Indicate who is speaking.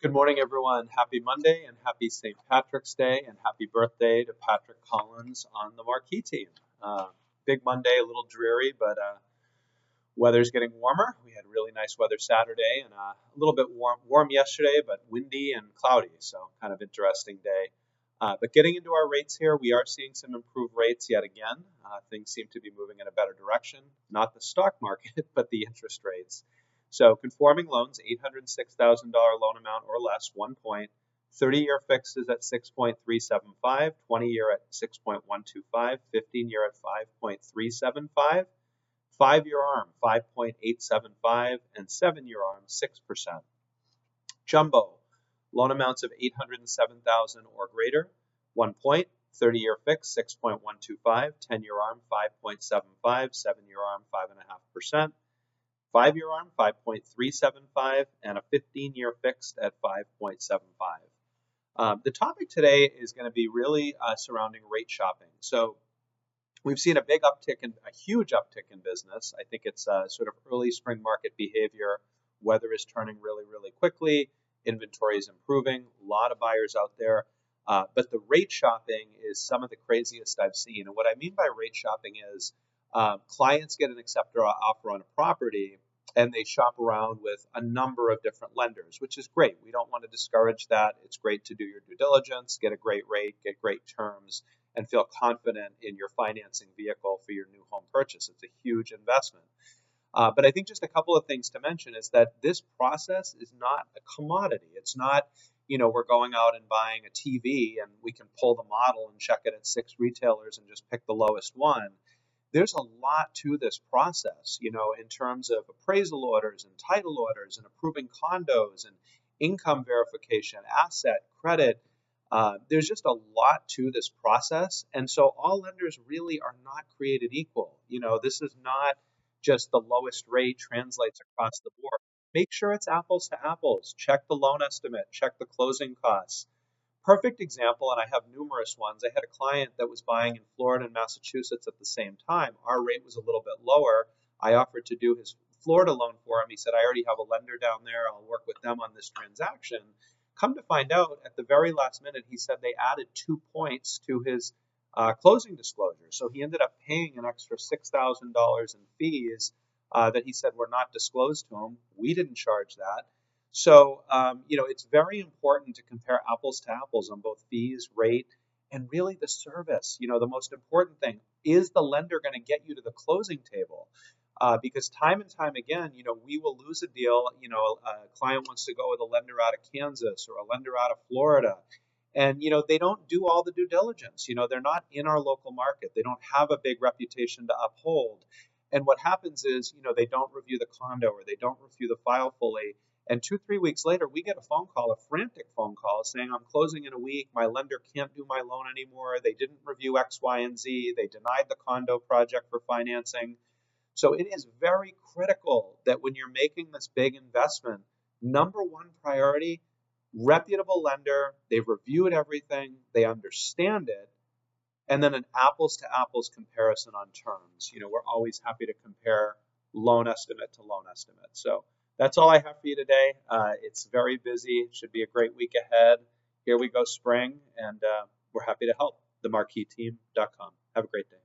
Speaker 1: Good morning, everyone. Happy Monday and happy St. Patrick's Day and happy birthday to Patrick Collins on the Marquis team. Big Monday, a little dreary, but weather's getting warmer. We had really nice weather Saturday and a little bit warm yesterday, but windy and cloudy, so kind of interesting day. But getting into our rates here, we are seeing some improved rates yet again. Things seem to be moving in a better direction, not the stock market, but the interest rates. So conforming loans, $806,000 loan amount or less, 1 point. 30-year fixed is at 6.375, 20-year at 6.125, 15-year at 5.375, 5-year ARM 5.875, and 7-year ARM 6%. Jumbo, loan amounts of $807,000 or greater, 1 point. 30-year fixed 6.125, 10-year ARM 5.75, 7-year ARM 5.5%. 5-year ARM 5.375, and a 15-year fixed at 5.75. The topic today is going to be really surrounding rate shopping. So we've seen a huge uptick in business. I think it's sort of early spring market behavior. Weather is turning really, really quickly. Inventory is improving. A lot of buyers out there. But the rate shopping is some of the craziest I've seen. And what I mean by rate shopping is clients get an acceptor offer on a property and they shop around with a number of different lenders, which is great. We don't want to discourage that. It's great to do your due diligence, get a great rate, get great terms, and feel confident in your financing vehicle for your new home purchase. It's a huge investment. But I think just a couple of things to mention is that this process is not a commodity. It's not, we're going out and buying a TV and we can pull the model and check it at 6 retailers and just pick the lowest one. There's a lot to this process, in terms of appraisal orders and title orders and approving condos and income verification, asset, credit. There's just a lot to this process. And so all lenders really are not created equal. This is not just the lowest rate translates across the board. Make sure it's apples to apples. Check the loan estimate, check the closing costs. Perfect example, and I have numerous ones. I had a client that was buying in Florida and Massachusetts at the same time. Our rate was a little bit lower. I offered to do his Florida loan for him. He said, I already have a lender down there. I'll work with them on this transaction. Come to find out, at the very last minute, he said they added 2 points to his closing disclosure. So he ended up paying an extra $6,000 in fees that he said were not disclosed to him. We didn't charge that. So, it's very important to compare apples to apples on both fees, rate, and really the service. The most important thing is the lender going to get you to the closing table? Because time and time again, we will lose a deal. A client wants to go with a lender out of Kansas or a lender out of Florida. And, they don't do all the due diligence. They're not in our local market. They don't have a big reputation to uphold. And what happens is, they don't review the condo or they don't review the file fully. And 2-3 weeks later, we get a phone call, a frantic phone call saying, I'm closing in a week. My lender can't do my loan anymore. They didn't review X, Y, and Z. They denied the condo project for financing. So it is very critical that when you're making this big investment, number one priority, reputable lender. They've reviewed everything. They understand it. And then an apples to apples comparison on terms. We're always happy to compare loan estimate to loan estimate. So that's all I have for you today. It's very busy. It should be a great week ahead. Here we go spring, and we're happy to help. TheMarquisTeam.com. Have a great day.